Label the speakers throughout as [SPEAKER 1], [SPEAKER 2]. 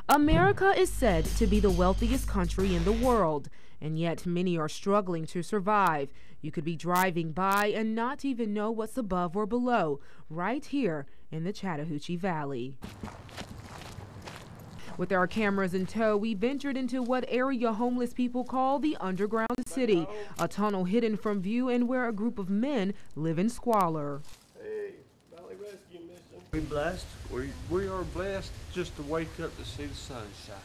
[SPEAKER 1] America is said to be the wealthiest country in the world, and yet many are struggling to survive. You could be driving by and not even know what's above or below, right here in the Chattahoochee Valley. With our cameras in tow, we ventured into what area homeless people call the underground city, a tunnel hidden from view and where a group of men live in squalor.
[SPEAKER 2] Hey, Valley Rescue Mission. We blessed. We are blessed just to wake up to see the sunshine.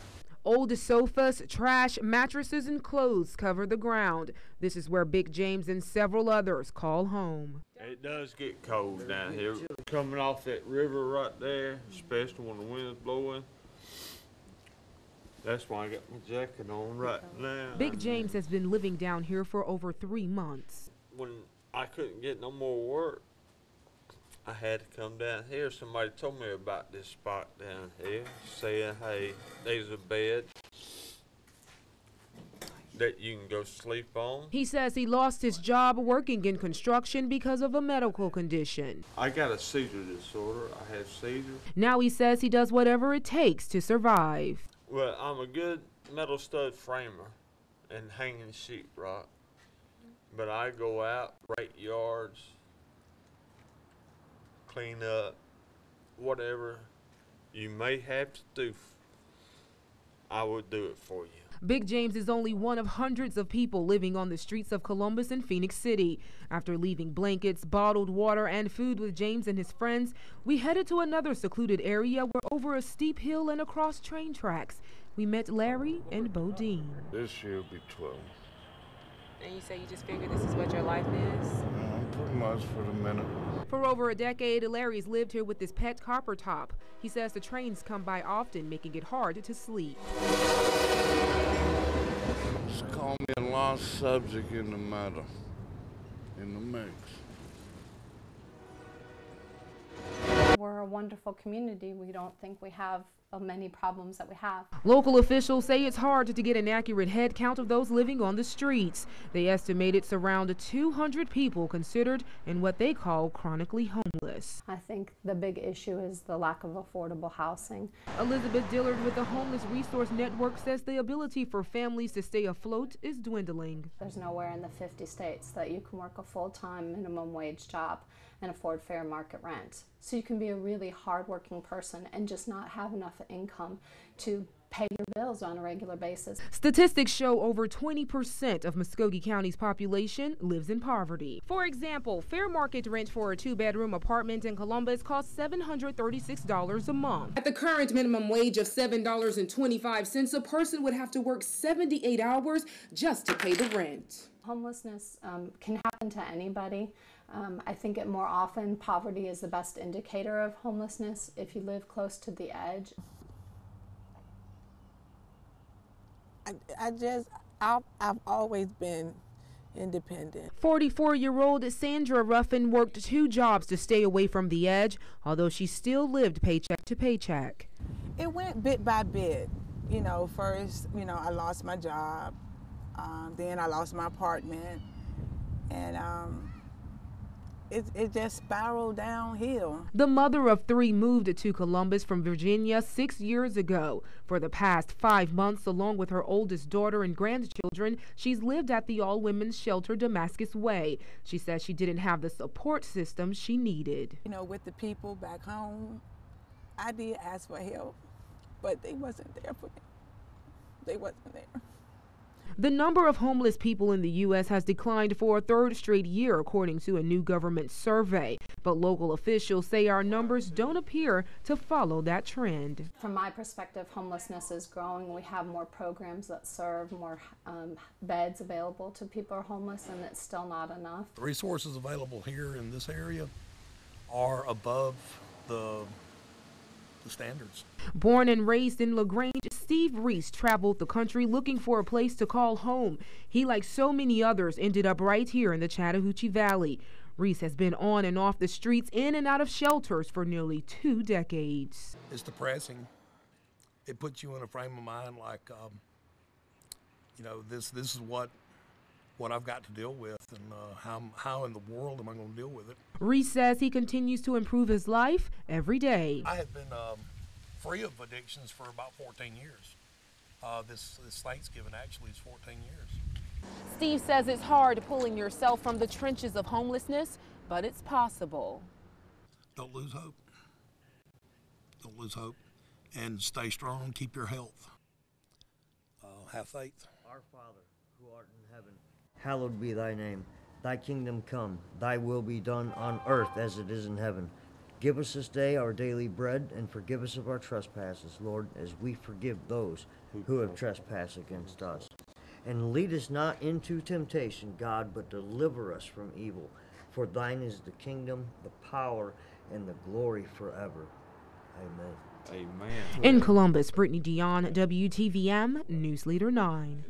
[SPEAKER 1] Old sofas, trash, mattresses, and clothes cover the ground. This is where Big James and several others call home.
[SPEAKER 2] It does get cold down here. Coming off that river right there, especially when the wind's blowing. That's why I got my jacket on right now.
[SPEAKER 1] Big James has been living down here for over 3 months.
[SPEAKER 2] When I couldn't get no more work, I had to come down here. Somebody told me about this spot down here, saying, hey, there's a bed that you can go sleep on.
[SPEAKER 1] He says he lost his job working in construction because of a medical condition.
[SPEAKER 2] I got a seizure disorder. I have seizures.
[SPEAKER 1] Now he says he does whatever it takes to survive.
[SPEAKER 2] Well, I'm a good metal stud framer and hanging sheetrock, but I go out, rake yards, clean up, whatever you may have to do, I would do it for you.
[SPEAKER 1] Big James is only one of hundreds of people living on the streets of Columbus and Phenix City. After leaving blankets, bottled water, and food with James and his friends, we headed to another secluded area where over a steep hill and across train tracks, we met Larry and Bodine.
[SPEAKER 3] This year will be 12.
[SPEAKER 1] And you say you just figured this is what your life is?
[SPEAKER 3] Pretty much for the minute.
[SPEAKER 1] For over a decade, Larry's lived here with his pet copper top. He says the trains come by often, making it hard to sleep.
[SPEAKER 3] Just call me a lost subject in the matter, in the mix.
[SPEAKER 4] We're a wonderful community. We don't think we have many problems that we have.
[SPEAKER 1] Local officials say it's hard to get an accurate head count of those living on the streets. They estimate it's around 200 people considered in what they call chronically homeless.
[SPEAKER 4] I think the big issue is the lack of affordable housing.
[SPEAKER 1] Elizabeth Dillard with the Homeless Resource Network says the ability for families to stay afloat is dwindling.
[SPEAKER 4] There's nowhere in the 50 states that you can work a full-time minimum wage job and afford fair market rent. So you can be a really hardworking person and just not have enough income to pay your bills on a regular basis.
[SPEAKER 1] Statistics show over 20% of Muskogee County's population lives in poverty. For example, fair market rent for a 2-bedroom apartment in Columbus costs $736 a month. At the current minimum wage of $7.25, a person would have to work 78 hours just to pay the rent.
[SPEAKER 4] Homelessness can happen to anybody. I think it more often, poverty is the best indicator of homelessness if you live close to the edge.
[SPEAKER 5] I've always been independent.
[SPEAKER 1] 44-year-old Sandra Ruffin worked 2 jobs to stay away from the edge, although she still lived paycheck to paycheck.
[SPEAKER 5] It went bit by bit. You know, first, I lost my job, then I lost my apartment, and it just spiraled downhill.
[SPEAKER 1] The mother of 3 moved to Columbus from Virginia 6 years ago. For the past 5 months, along with her oldest daughter and grandchildren, she's lived at the all-women's shelter Damascus Way. She says she didn't have the support system she needed.
[SPEAKER 5] With the people back home, I did ask for help, but they wasn't there for me. They wasn't there.
[SPEAKER 1] The number of homeless people in the U.S. has declined for a 3rd straight year, according to a new government survey. But local officials say our numbers don't appear to follow that trend.
[SPEAKER 4] From my perspective, homelessness is growing. We have more programs that serve, more beds available to people who are homeless, and it's still not enough.
[SPEAKER 6] The resources available here in this area are above the standards.
[SPEAKER 1] Born and raised in LaGrange, Steve Reese traveled the country looking for a place to call home. He, like so many others, ended up right here in the Chattahoochee Valley. Reese has been on and off the streets, in and out of shelters for nearly 2 decades.
[SPEAKER 6] It's depressing. It puts you in a frame of mind like, this is what I've got to deal with, and how in the world am I going to deal with it.
[SPEAKER 1] Reese says he continues to improve his life every day.
[SPEAKER 6] I have been free of addictions for about 14 years. This Thanksgiving actually is 14 years.
[SPEAKER 1] Steve says it's hard pulling yourself from the trenches of homelessness, but it's possible.
[SPEAKER 6] Don't lose hope. Don't lose hope. And stay strong, keep your health. Have faith.
[SPEAKER 7] Our Father, who art in heaven, hallowed be thy name. Thy kingdom come, thy will be done on earth as it is in heaven. Give us this day our daily bread, and forgive us of our trespasses, Lord, as we forgive those who have trespassed against us. And lead us not into temptation, God, but deliver us from evil. For thine is the kingdom, the power, and the glory forever. Amen.
[SPEAKER 2] Amen.
[SPEAKER 1] In Columbus, Brittany Dionne, WTVM News Leader 9.